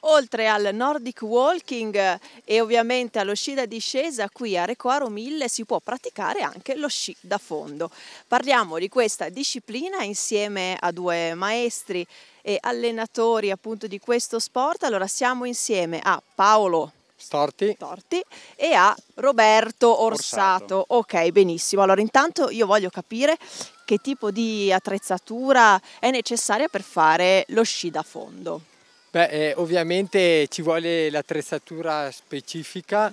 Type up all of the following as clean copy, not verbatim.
Oltre al Nordic Walking e ovviamente allo sci da discesa, qui a Recoaro 1000 si può praticare anche lo sci da fondo. Parliamo di questa disciplina insieme a due maestri e allenatori appunto di questo sport. Allora siamo insieme a Paolo Storti. Torti e a Roberto Orsato. Ok, benissimo. Allora intanto io voglio capire che tipo di attrezzatura è necessaria per fare lo sci da fondo. Ovviamente ci vuole l'attrezzatura specifica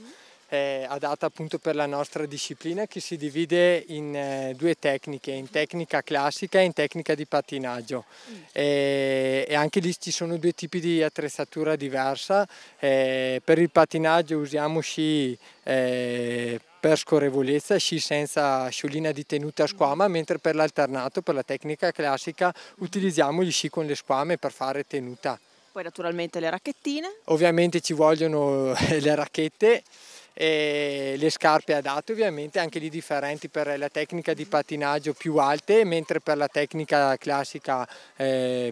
adatta appunto per la nostra disciplina, che si divide in due tecniche, in tecnica classica e in tecnica di pattinaggio. E anche lì ci sono due tipi di attrezzatura diversa. Per il pattinaggio usiamo sci per scorrevolezza, sci senza sciolina di tenuta a squama, mentre per l'alternato, per la tecnica classica, utilizziamo gli sci con le squame per fare tenuta. Poi naturalmente le racchettine. Ovviamente ci vogliono le racchette e le scarpe adatte, ovviamente anche lì differenti per la tecnica di pattinaggio più alte, mentre per la tecnica classica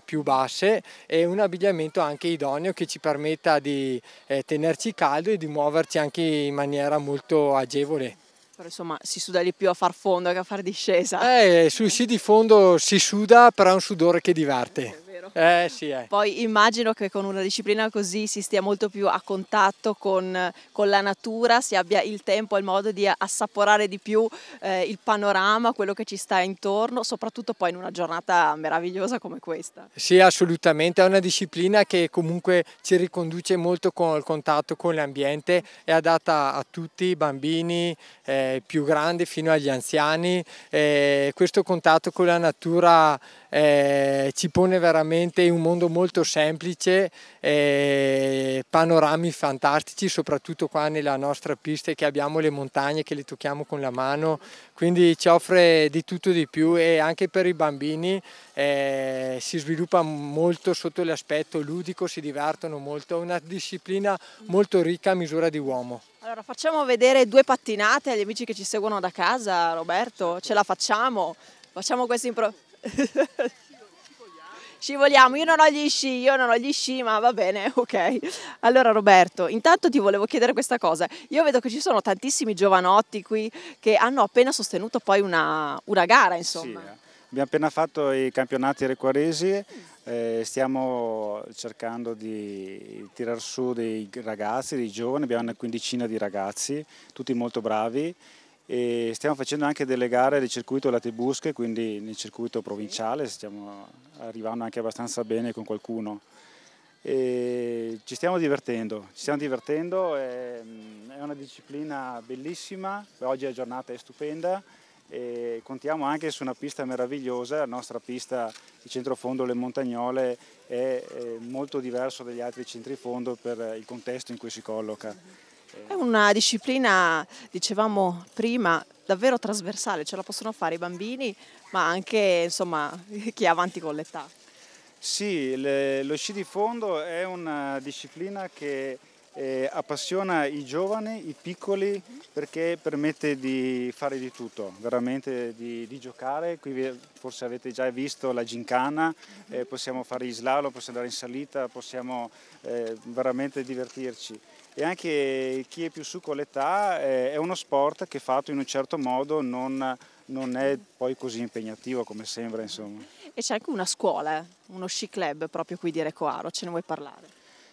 più basse, e un abbigliamento anche idoneo che ci permetta di tenerci caldo e di muoverci anche in maniera molto agevole. Però insomma si suda di più a far fondo che a far discesa. Sui sci di fondo si suda, però è un sudore che diverte. Sì. Poi immagino che con una disciplina così si stia molto più a contatto con la natura, si abbia il tempo e il modo di assaporare di più il panorama, quello che ci sta intorno, soprattutto poi in una giornata meravigliosa come questa. Sì, assolutamente, è una disciplina che comunque ci riconduce molto con il contatto con l'ambiente, è adatta a tutti, i bambini, più grandi fino agli anziani. Questo contatto con la natura ci pone veramente in un mondo molto semplice, panorami fantastici, soprattutto qua nella nostra pista, che abbiamo le montagne che le tocchiamo con la mano, quindi ci offre di tutto di più, e anche per i bambini si sviluppa molto sotto l'aspetto ludico, si divertono molto, è una disciplina molto ricca a misura di uomo. Allora facciamo vedere due pattinate agli amici che ci seguono da casa, Roberto, ce la facciamo? Facciamo questa Scivoliamo, io non ho gli sci, ma va bene, ok. Allora Roberto, intanto ti volevo chiedere questa cosa. Io vedo che ci sono tantissimi giovanotti qui che hanno appena sostenuto poi una gara, insomma. Sì, abbiamo appena fatto i campionati requaresi, stiamo cercando di tirar su dei ragazzi, dei giovani, abbiamo una quindicina di ragazzi, tutti molto bravi, e stiamo facendo anche delle gare del circuito Latibusche, quindi nel circuito provinciale, stiamo arrivando anche abbastanza bene con qualcuno. E ci stiamo divertendo, è una disciplina bellissima, oggi la giornata è stupenda e contiamo anche su una pista meravigliosa. La nostra pista di centrofondo Le Montagnole è molto diverso dagli altri centrifondo per il contesto in cui si colloca. È una disciplina, dicevamo prima, davvero trasversale, ce la possono fare i bambini, ma anche insomma chi è avanti con l'età. Sì, lo sci di fondo è una disciplina che appassiona i giovani, i piccoli, perché permette di fare di tutto, veramente di giocare. Qui forse avete già visto la gincana, possiamo fare gli slalom, possiamo andare in salita, possiamo veramente divertirci. E anche chi è più su con l'età è uno sport che fatto in un certo modo non è poi così impegnativo come sembra, insomma. E c'è anche una scuola, uno sci club proprio qui di Recoaro, ce ne vuoi parlare?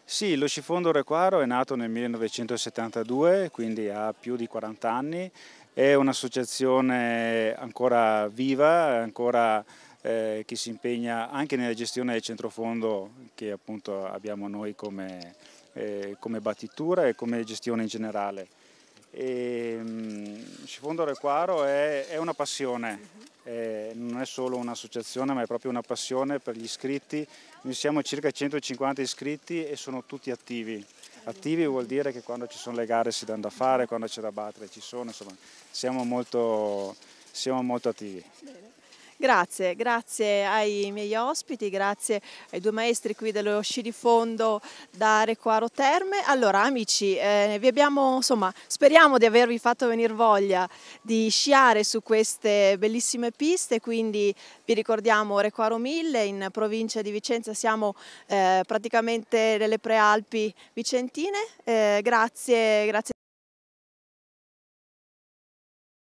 Sì, lo Scifondo Recoaro è nato nel 1972, quindi ha più di 40 anni, è un'associazione ancora viva, ancora che si impegna anche nella gestione del centrofondo che appunto abbiamo noi come battitura e come gestione in generale. Scifondo Recoaro è una passione. Non è solo un'associazione, ma è proprio una passione per gli iscritti. Noi siamo circa 150 iscritti e sono tutti attivi. Attivi vuol dire che quando ci sono le gare si danno da fare, quando c'è da battere ci sono, insomma, siamo molto attivi. Bene. Grazie, grazie ai miei ospiti, grazie ai due maestri qui dello sci di fondo da Recoaro Terme. Allora amici, vi abbiamo, insomma, speriamo di avervi fatto venire voglia di sciare su queste bellissime piste, quindi vi ricordiamo Recoaro 1000 in provincia di Vicenza, siamo praticamente nelle prealpi vicentine. Grazie